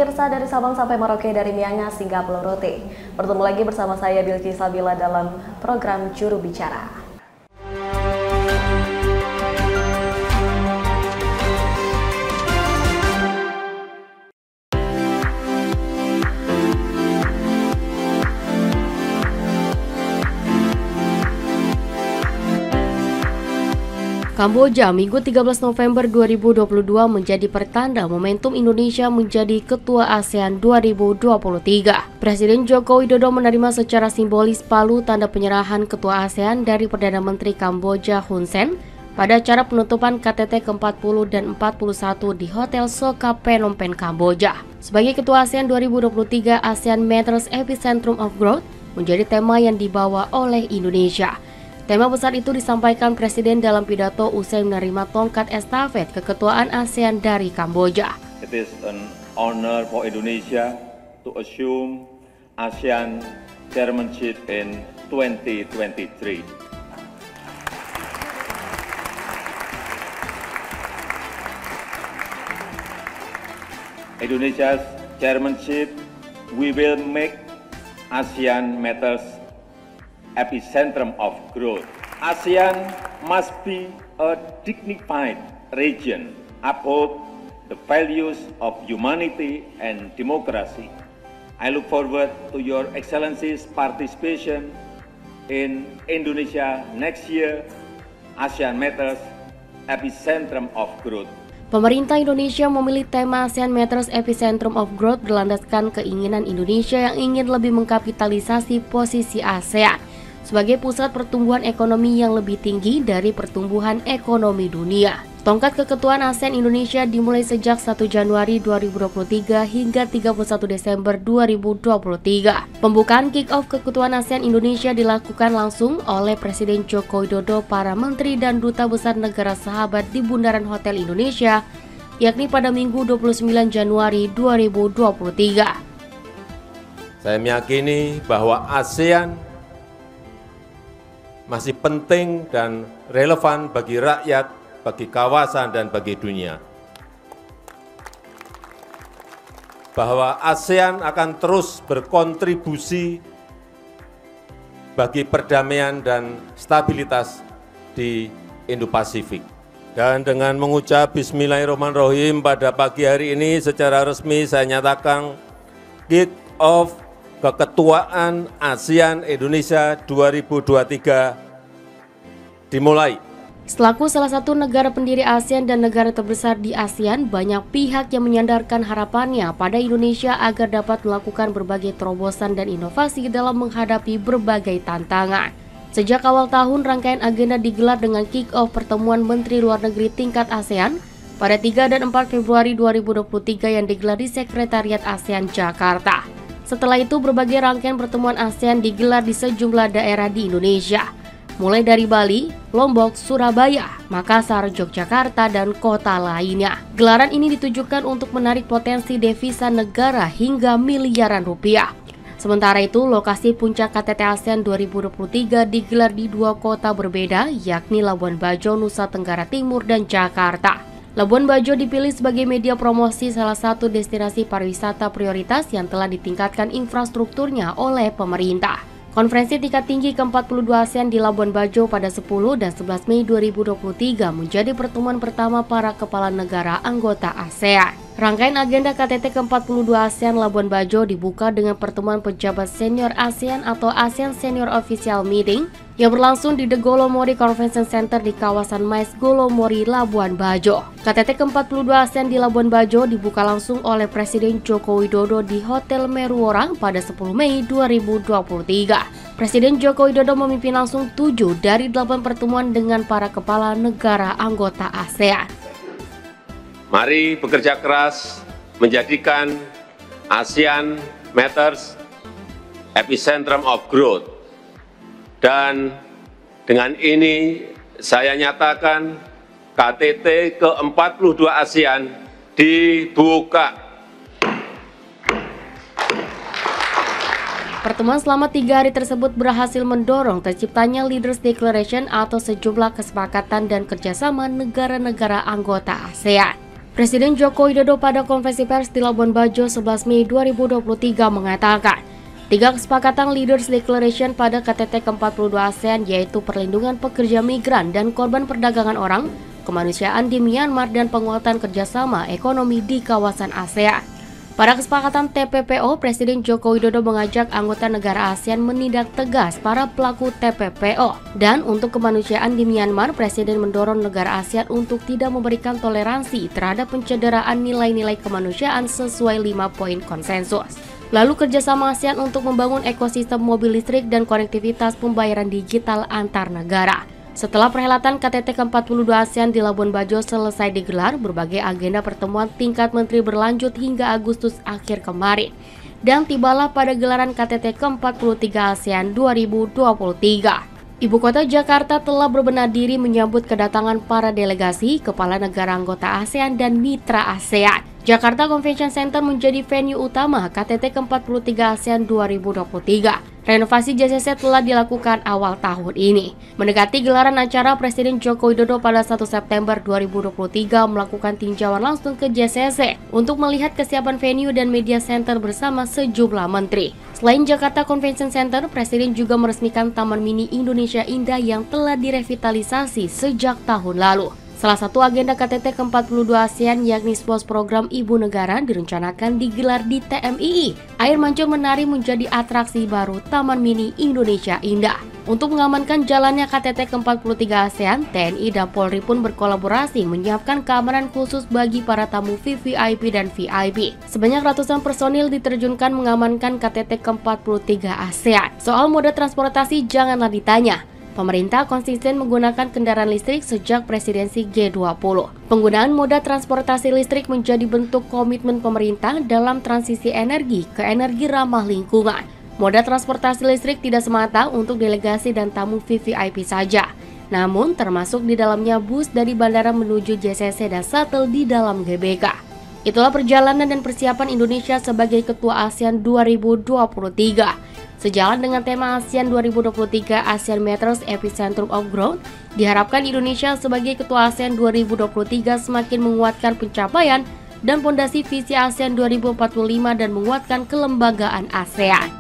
pemirsa dari Sabang sampai Merauke, dari Miangas hingga Pulau Rote. Bertemu lagi bersama saya Bilki Sabila dalam program Juru Bicara. Kamboja, Minggu 13 November 2022 menjadi pertanda momentum Indonesia menjadi Ketua ASEAN 2023. Presiden Joko Widodo menerima secara simbolis palu tanda penyerahan Ketua ASEAN dari Perdana Menteri Kamboja Hun Sen pada acara penutupan KTT ke-40 dan 41 di Hotel Soka Phnom Penh, Kamboja. Sebagai Ketua ASEAN 2023, ASEAN Matters Epicentrum of Growth menjadi tema yang dibawa oleh Indonesia. Tema besar itu disampaikan Presiden dalam pidato usai menerima tongkat estafet keketuaan ASEAN dari Kamboja. It is an honor for Indonesia to assume ASEAN chairmanship in 2023. Indonesia's chairmanship, we will make ASEAN Matters epicentrum of growth. ASEAN must be a dignified region, uphold the values of humanity and democracy. I look forward to your Excellency's participation in Indonesia next year, ASEAN Matters epicentrum of growth. Pemerintah Indonesia memilih tema ASEAN Matters Epicentrum of Growth berlandaskan keinginan Indonesia yang ingin lebih mengkapitalisasi posisi ASEAN sebagai pusat pertumbuhan ekonomi yang lebih tinggi dari pertumbuhan ekonomi dunia. Tongkat keketuaan ASEAN Indonesia dimulai sejak 1 Januari 2023 hingga 31 Desember 2023. Pembukaan kick-off keketuaan ASEAN Indonesia dilakukan langsung oleh Presiden Joko Widodo, para menteri dan duta besar negara sahabat di Bundaran Hotel Indonesia, yakni pada Minggu 29 Januari 2023. Saya meyakini bahwa ASEAN masih penting dan relevan bagi rakyat, bagi kawasan, dan bagi dunia. Bahwa ASEAN akan terus berkontribusi bagi perdamaian dan stabilitas di Indo-Pasifik. Dan dengan mengucap Bismillahirrahmanirrahim pada pagi hari ini secara resmi saya nyatakan kick-off Keketuaan ASEAN Indonesia 2023 dimulai. Selaku salah satu negara pendiri ASEAN dan negara terbesar di ASEAN, banyak pihak yang menyandarkan harapannya pada Indonesia agar dapat melakukan berbagai terobosan dan inovasi dalam menghadapi berbagai tantangan. Sejak awal tahun, rangkaian agenda digelar dengan kick-off pertemuan Menteri Luar Negeri tingkat ASEAN pada 3 dan 4 Februari 2023 yang digelar di Sekretariat ASEAN Jakarta. Setelah itu, berbagai rangkaian pertemuan ASEAN digelar di sejumlah daerah di Indonesia, mulai dari Bali, Lombok, Surabaya, Makassar, Yogyakarta, dan kota lainnya. Gelaran ini ditujukan untuk menarik potensi devisa negara hingga miliaran rupiah. Sementara itu, lokasi puncak KTT ASEAN 2023 digelar di dua kota berbeda, yakni Labuan Bajo, Nusa Tenggara Timur, dan Jakarta. Labuan Bajo dipilih sebagai media promosi salah satu destinasi pariwisata prioritas yang telah ditingkatkan infrastrukturnya oleh pemerintah. Konferensi tingkat tinggi ke-42 ASEAN di Labuan Bajo pada 10 dan 11 Mei 2023 menjadi pertemuan pertama para kepala negara anggota ASEAN. Rangkaian agenda KTT ke-42 ASEAN Labuan Bajo dibuka dengan pertemuan pejabat senior ASEAN atau ASEAN Senior Official Meeting yang berlangsung di The Golomori Convention Center di kawasan Mais Golomori, Labuan Bajo. KTT ke-42 ASEAN di Labuan Bajo dibuka langsung oleh Presiden Joko Widodo di Hotel Meruorang pada 10 Mei 2023. Presiden Joko Widodo memimpin langsung 7 dari 8 pertemuan dengan para kepala negara anggota ASEAN. Mari bekerja keras menjadikan ASEAN Matters Epicentrum of Growth. Dan dengan ini saya nyatakan KTT ke-42 ASEAN dibuka. Pertemuan selama 3 hari tersebut berhasil mendorong terciptanya Leaders Declaration atau sejumlah kesepakatan dan kerjasama negara-negara anggota ASEAN. Presiden Joko Widodo pada konferensi pers di Labuan Bajo 11 Mei 2023 mengatakan, 3 kesepakatan Leaders Declaration pada KTT ke-42 ASEAN yaitu perlindungan pekerja migran dan korban perdagangan orang, kemanusiaan di Myanmar, dan penguatan kerjasama ekonomi di kawasan ASEAN. Pada kesepakatan TPPO, Presiden Joko Widodo mengajak anggota negara ASEAN menindak tegas para pelaku TPPO. Dan untuk kemanusiaan di Myanmar, Presiden mendorong negara ASEAN untuk tidak memberikan toleransi terhadap pencederaan nilai-nilai kemanusiaan sesuai 5 poin konsensus. Lalu kerjasama ASEAN untuk membangun ekosistem mobil listrik dan konektivitas pembayaran digital antar negara. Setelah perhelatan KTT ke-42 ASEAN di Labuan Bajo selesai digelar, berbagai agenda pertemuan tingkat menteri berlanjut hingga Agustus akhir kemarin. Dan tibalah pada gelaran KTT ke-43 ASEAN 2023. Ibu kota Jakarta telah berbenah diri menyambut kedatangan para delegasi, kepala negara anggota ASEAN dan mitra ASEAN. Jakarta Convention Center menjadi venue utama KTT ke-43 ASEAN 2023. Renovasi JCC telah dilakukan awal tahun ini. Mendekati gelaran acara, Presiden Joko Widodo pada 1 September 2023 melakukan tinjauan langsung ke JCC untuk melihat kesiapan venue dan media center bersama sejumlah menteri. Selain Jakarta Convention Center, Presiden juga meresmikan Taman Mini Indonesia Indah yang telah direvitalisasi sejak tahun lalu. Salah satu agenda KTT ke-42 ASEAN yakni SPOS program Ibu Negara direncanakan digelar di TMII. Air mancur menari menjadi atraksi baru Taman Mini Indonesia Indah. Untuk mengamankan jalannya KTT ke-43 ASEAN, TNI dan Polri pun berkolaborasi menyiapkan keamanan khusus bagi para tamu VVIP dan VIP. Sebanyak ratusan personil diterjunkan mengamankan KTT ke-43 ASEAN. Soal moda transportasi janganlah ditanya. Pemerintah konsisten menggunakan kendaraan listrik sejak presidensi G20. Penggunaan moda transportasi listrik menjadi bentuk komitmen pemerintah dalam transisi energi ke energi ramah lingkungan. Moda transportasi listrik tidak semata untuk delegasi dan tamu VVIP saja, namun termasuk di dalamnya bus dari bandara menuju JCC dan shuttle di dalam GBK. Itulah perjalanan dan persiapan Indonesia sebagai Ketua ASEAN 2023. Sejalan dengan tema ASEAN 2023 ASEAN Matters Epicentrum of Growth, diharapkan Indonesia sebagai Ketua ASEAN 2023 semakin menguatkan pencapaian dan fondasi visi ASEAN 2045 dan menguatkan kelembagaan ASEAN.